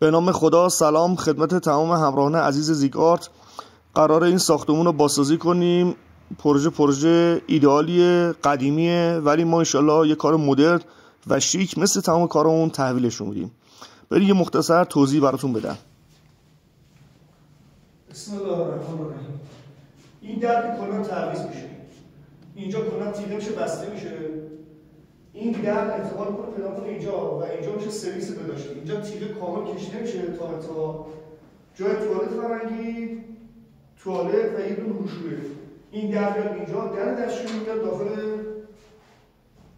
به نام خدا. سلام خدمت تمام همراهان عزیز زیگارت. قرار این ساختمون رو بازسازی کنیم. پروژه ایدئالیه، قدیمیه، ولی ما انشالله یه کار مدرن و شیک مثل تمام کارمون تحویلشون میدیم. بریم یه مختصر توضیح براتون بدم. بسم الله الرحمن الرحیم. این در کلا تعویض میشه. اینجا کلا تیغه میشه، بسته میشه. این در انتقال کنه پیدا کنه اینجا و اینجا میشه سرویس بهداشتی. اینجا تیغه کامل کشیده میشه تا جای توالت فرنگی، توالت و یه دونه هوشویه. این در بیاد اینجا، در دستشویی میاد داخل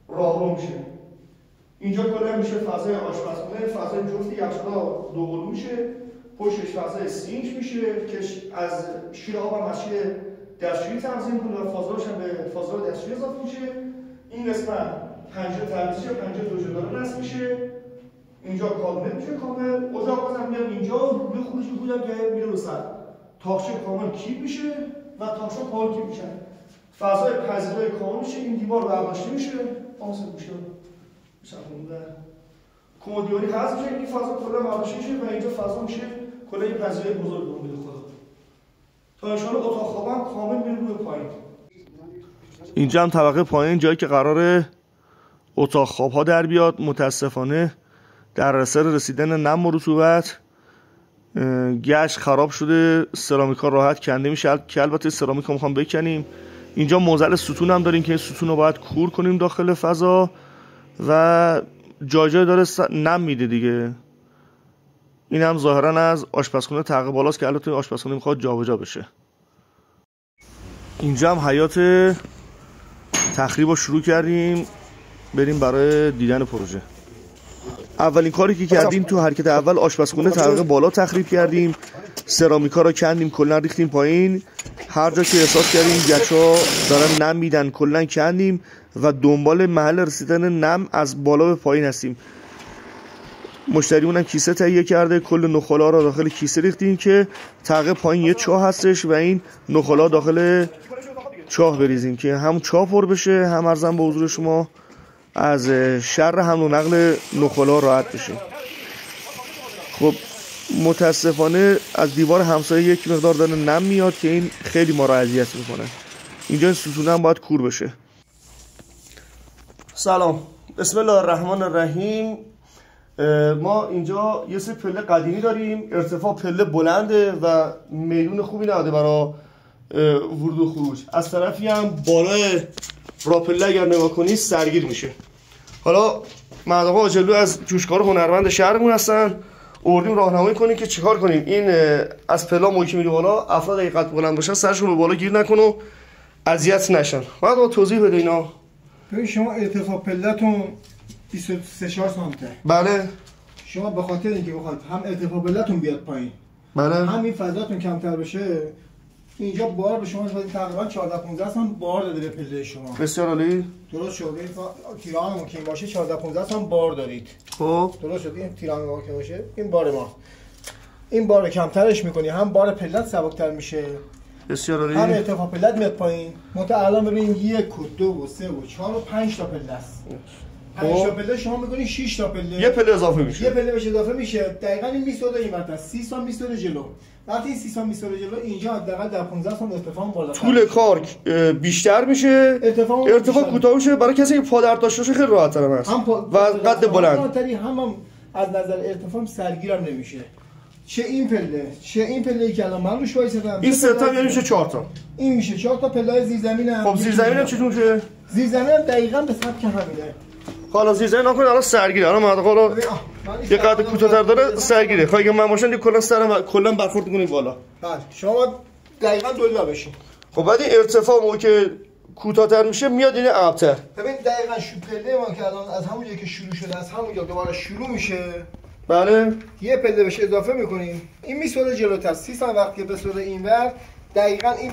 راهرو میشه. اینجا کلا میشه فضای آشپزخونه، فضای جفت یخچال دوقلو میشه. پشتش فضای سینک میشه که از شیر آب هم از شیر دستشویی تنظیم کنه و فازاش هم به فازا دستشویی اضافه میشه. این قسمت پنجره تعویضی، پنجره دو جداره نصب میشه. اینجا کابینت میشه کامل. اتاق بازم میاد اینجا، روی خروجی بودم که میره رو سر. تاقچه کامل کیپ میشه و تاقچه کامل کیپ میشن. فضای پذیرای کامل میشه. این دیوار برداشته میشه. آسه میشه. کمدیانی حذف میشه. این فضا کلا برداشته میشه و اینجا فضا میشه کلا یه پذیرای بزرگ بده خدا. تا ان شاءالله اتاق خوابم کامل میره روی پایین. اینجا هم طبقه پایین، جایی که قراره اتاق خواب ها در بیاد. متاسفانه در اثر رسیدن نم و رطوبت گچ خراب شده، سرامیکا راحت کنده میشه که البته سرامیکا میخوام بکنیم. اینجا معضل ستون هم داریم که این ستون رو باید کور کنیم داخل فضا و جای داره نم میده دیگه. این هم ظاهرا از آشپزخونه طبقه بالاست که البته آشپزخونه میخواد جابجا بشه. اینجا هم حیات تخریب رو شروع کردیم، بریم برای دیدن پروژه. اولین کاری که کردیم تو حرکت اول آشپزخونه طبقه بالا تخریب کردیم، سرامیکا رو کندیم، کلا ریختیم پایین. هر جا که احساس کردیم گچا دارن نم میدن کلا کندیم و دنبال محل رسیدن نم از بالا به پایین هستیم. مشتریمون هم کیسه تهیه کرده، کل نخالا رو داخل کیسه ریختیم که طبقه پایین یه چاه هستش و این نخالا داخل چاه بریزیم که هم چاه پر بشه، هم ارزم به حضور شما از شر حمل و نقل نخالا راحت بشه. خب متاسفانه از دیوار همسایه یک مقدار داره نم میاد که این خیلی ما را اذیت میکنه. اینجا ستون هم باید کور بشه. سلام، بسم الله الرحمن الرحیم. ما اینجا یه سری پله قدیمی داریم، ارتفاع پله بلنده و میدون خوبی نداره برای ورود و خروج. از طرفی هم بالای راپله اگر نگاه کنید سرگیر میشه. حالا مردم جلو از جوشکار هنرمند شهرمون هستن، آوردیم راهنمایی کنیم که چیکار کنیم. این از پلا موقعی که میره بالا افراد اگه قد بلند باشن سرشون به بالا گیر نکنه و اذیت نشن. بعد توضیح بده اینا. ببین شما ارتفاع پله‌تون 23 سانته. بله. شما به خاطر اینکه بخواید هم ارتفاع پله‌تون بیاد پایین، بله، هم این فضاتون کمتر بشه، اینجا بار به شما تقریبا 14 15 سانت بار داده به پله شما. بسیار عالی. درست شد. تیران که باشه 14 15 سانت بار دارید. خب درست شد. این تیران که باشه این بار ما. این بار کمترش می‌کنی، هم بار پلت سبک‌تر میشه. بسیار عالی. هم ارتفاع پلت میاد پایین. الان ببین 1 و 2 و 3 و 4 و 5 تا پله است. 5 تا پله شما می‌کنی 6 تا پله. یه پله اضافه میشه. یه پله بهش اضافه میشه. دقیقاً این 22 این وقت 30 سانت می‌سوره جلو. وقتی این 30 سانت می‌سوره جلو اینجا حداقل در 15 سانت ارتفاع بالا. طول کار بیشتر میشه. ارتفاع کوتاه میشه. برای کسی که پا درد داشته باشه خیلی راحت‌تر است. و قد بلند. هم از نظر ارتفاع سرگیرم نمیشه. چه این پله که الان من روش وایسادم، این 3 تا میشه 4 تا. این میشه 4 تا پله زیرزمینه. خب زیرزمینم چطور میشه؟ زیرزمینم دقیقاً به سبک همینه. حالا زیرزمین نکنید الان سرگیره. الان حالا یه قد کوتاه‌تر داره سرگیره. خواهی که من باشم دیگه کلا سرم کلا برخورد کنید بالا. بله شما دقیقاً دولا بشین. خب بعد این ارتفاع موقع که کوتاه‌تر میشه میاد این عقب‌تر. ببین دقیقاً پله ما که الان از همونجایی که شروع شده از همونجا دوباره شروع میشه. بله. یه پله بهش اضافه میکنیم. این میسوره جلوتر 30 سانت وقتی بسوره اینور دقیقاً این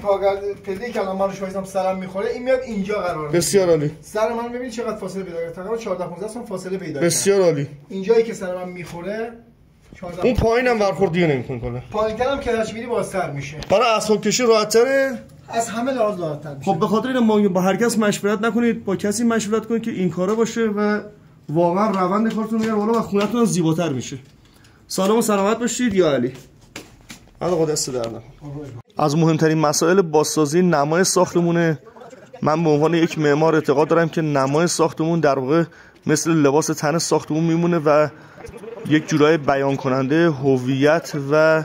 پله که الان من روش وایسم سرم میخوره این میاد اینجا قرار میگیره. بسیار عالی. سر من ببین چقدر فاصله پیدا کرده. تقریبا 14 15 سانت فاصله پیدا کرده. بسیار عالی. اینجایی که سر من میخوره 14 اون پایینم برخورد دیگه نمیکنه کلا. پایین‌ترم که هرچی میری بازتر میشه. برای اسباب کشی راحت‌تره. از همه لحاظ راحت‌تر میشه. خب به خاطر این با هر کس مشورت نکنید، با کسی مشورت کنید که این کاره باشه و واقعا روند کارتون میاره بالا و خونه‌تون زیباتر میشه. سلام و سلامت باشید یا علی. آقا دست در نکن. از مهمترین مسائل بازسازی نمای ساختمونه. من به عنوان یک معمار اعتقاد دارم که نمای ساختمون در واقع مثل لباس تن ساختمون میمونه و یک جورای بیان کننده هویت و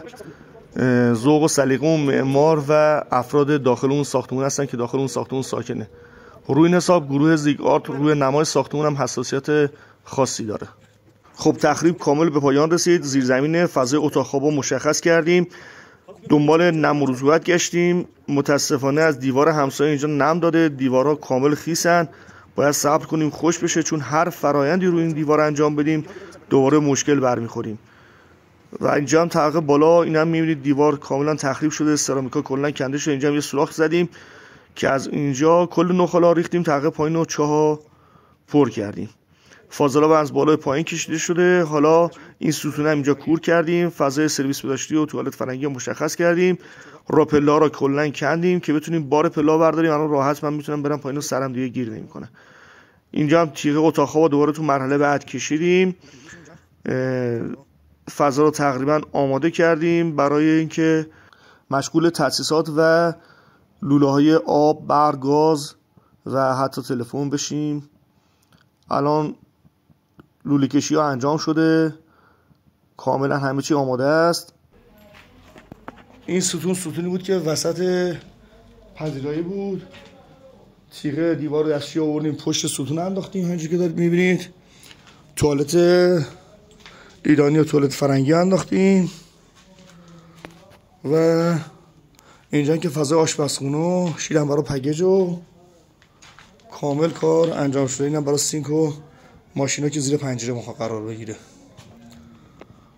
ذوق و سلیقه اون معمار و افراد داخل اون ساختمون هستن که داخل اون ساختمون ساکنه. روی این حساب گروه زیگ آرت روی نمای ساختمون هم حساسیت خاصی داره. خب تخریب کامل به پایان رسید. زیرزمین فضای اتاق خوابو مشخص کردیم. دنبال نم و رطوبت گشتیم. متاسفانه از دیوار همسایه اینجا نم داده. دیوارها کامل خیسن. باید صبر کنیم خوش بشه، چون هر فرایندی روی این دیوار انجام بدیم دوباره مشکل برمیخوریم. و اینجا هم طبقه بالا این هم میبینید دیوار کاملا تخریب شده، سرامیکا کلا کنده شده. اینجا هم یه سوراخ زدیم که از اینجا کل نخالا ریختیم، طبقه پایین رو چاه پر کردیم. فاضلاب از بالای پایین کشیده شده. حالا این ستون هم اینجا کور کردیم. فضای سرویس بهداشتی و توالت فرنگی رو مشخص کردیم. راپلا رو کلا کندیم که بتونیم بار پلا برداریم. الان راحت من میتونم برم پایین و سرم دیگه گیر نمیکنه. اینجا هم تیغ اتاق خواب دوباره تو مرحله بعد کشیدیم. فضا رو تقریبا آماده کردیم برای اینکه مشغول تجهیزات و لوله های آب، برق، گاز و حتی تلفن بشیم. الان لوله کشی ها انجام شده، کاملا همه چی آماده است. این ستونی بود که وسط پذیرایی بود. تیغ دیوار دستی آوردیم پشت ستون انداختیم. همینجوری که دارید میبینید توالت ایرانی و توالت فرنگی انداختیم و اینجا که فضای آشپزخونه و شیرم برای پگیج و کامل کار انجام شده. اینم برای سینک و ماشینا که زیر پنجره ما قرار بگیره.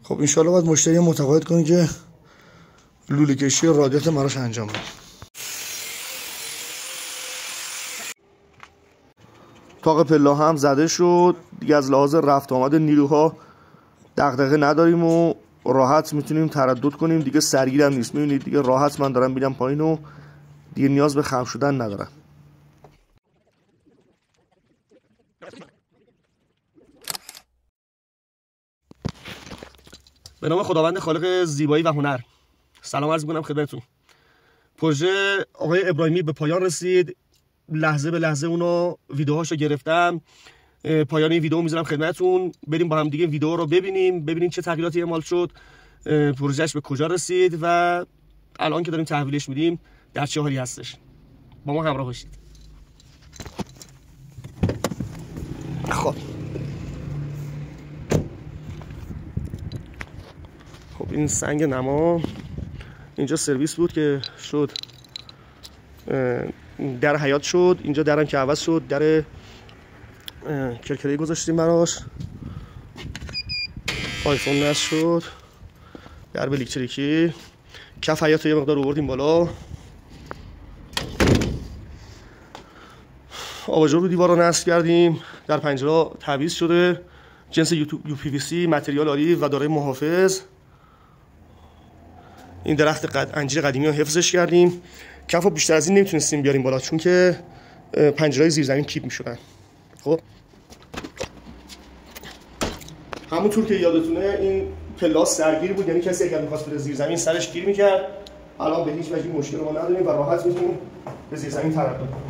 خب انشالله باید مشتری متقاعد کنیم که لوله کشی و رادیاتور براش انجام بدیم. طاق پلا هم زده شد دیگه. از لحاظ رفت آمد نیروها دغدغه نداریم و راحت میتونیم تردد کنیم. دیگه سرگیرم نیست. میبینید دیگه راحت من دارم میرم پایین و دیگه نیاز به خم شدن ندارم. به نام خداوند خالق زیبایی و هنر. سلام عرض می‌کنم خدمتتون. پروژه آقای ابراهیمی به پایان رسید. لحظه به لحظه اونو ویدیوهاشو گرفتم. پایان این ویدیو میذارم خدمتتون. بریم با هم دیگه ویدیو رو ببینیم چه تغییراتی اعمال شد، پروژهش به کجا رسید و الان که داریم تحویلش میدیم در چه حالی هستش. با ما همراه باشید. خب این سنگ نما اینجا سرویس بود که شد در حیاط شد. اینجا درم که عوض شد، در کرکره‌ای گذاشتیم براش. آیفون نصب شد. در الکتریکی کف حیاط یه مقدار آوردیم بالا. آباژور رو دیوار رو نصب کردیم. در پنجره تعویض شده. جنس UPVC متریال عالی و دارای محافظ. این درخت انجیر قدیمی رو حفظش کردیم. کف رو بیشتر از این نمیتونستیم بیاریم بالا چون که پنجرهای زیرزمین کیپ میشدن. خب همونطور که یادتونه این پلا سرگیر بود، یعنی کسی اگر می‌خواست بره زیرزمین سرش گیر می‌کرد. الان به هیچ وجه مشکل ما نداریم و راحت میتونیم به زیرزمین تردد کنیم.